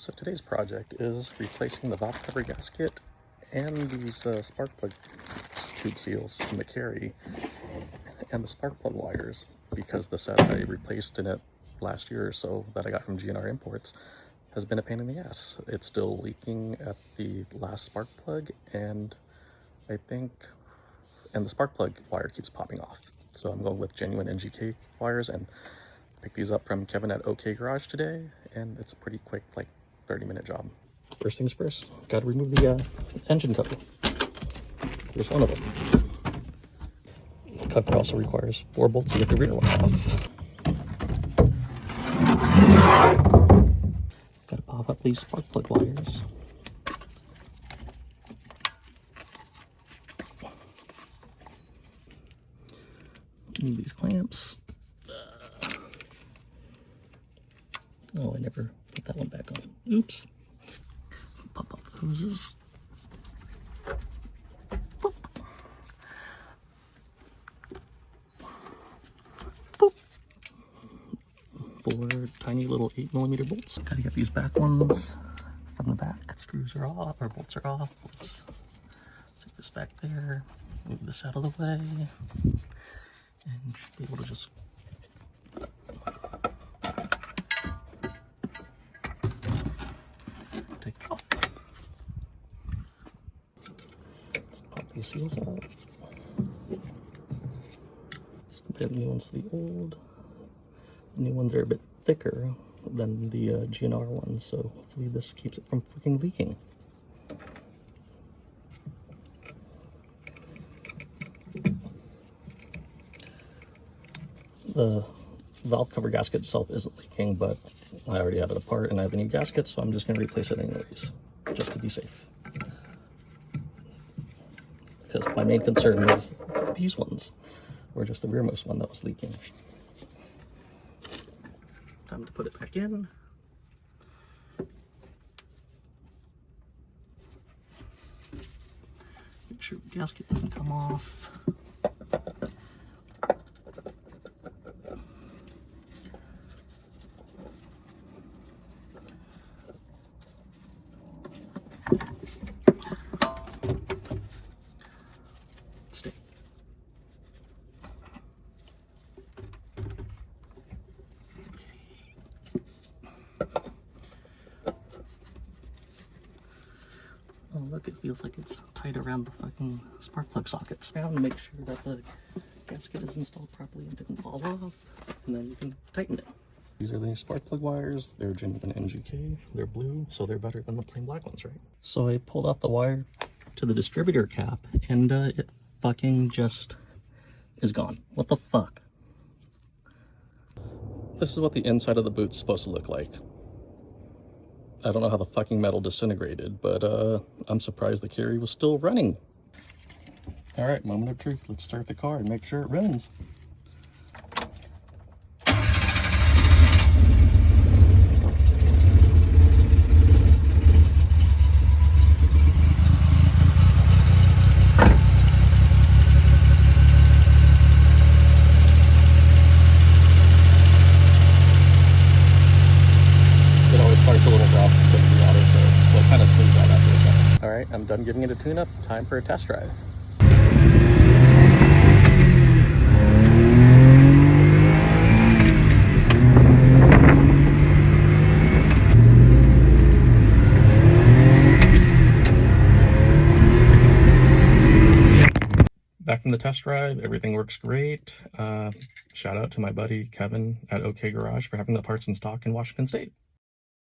So today's project is replacing the valve cover gasket and these spark plug tube seals in the Carry and the spark plug wires, because the set I replaced in it last year or so that I got from GNR Imports has been a pain in the ass. It's still leaking at the last spark plug, and the spark plug wire keeps popping off. So I'm going with genuine NGK wires and picked these up from Kevin at OK Garage today, and it's a pretty quick, like 30-minute job. First things first, got to remove the engine cover. Here's one of them. The cover also requires 4 bolts to get the rear one off. Got to pop up these spark plug wires. Need these clamps. Oh, I never put that one back on. Oops. Pop up the hoses. Boop. Boop. 4 tiny little 8mm bolts. Gotta get these back ones from the back. Screws are off, or bolts are off. Let's take this back there. Move this out of the way. And should be able to just take it off. Let's pop these seals out. Let's compare the new ones to the old. The new ones are a bit thicker than the GNR ones, so hopefully this keeps it from freaking leaking. The valve cover gasket itself isn't leaking, but I already had it apart and I have a new gasket, so I'm just going to replace it anyways, just to be safe. Because my main concern is these ones, or just the rearmost one that was leaking. Time to put it back in. Make sure the gasket doesn't come off. Stay. Oh look, it feels like it's tight around the fucking spark plug sockets. Now to make sure that the gasket is installed properly and didn't fall off, and then you can tighten it. These are the new spark plug wires. They're genuine NGK. They're blue, so they're better than the plain black ones, right? So I pulled off the wire to the distributor cap, and it fucking just is gone. What the fuck? This is what the inside of the boot's supposed to look like. I don't know how the fucking metal disintegrated, but I'm surprised the Carry was still running. All right, moment of truth. Let's start the car and make sure it runs. Starts a little rough because of the auto show, so it kind of smooths out after a second. All right, I'm done giving it a tune-up. Time for a test drive. Back from the test drive, everything works great. Shout out to my buddy Kevin at OK Garage for having the parts in stock in Washington State.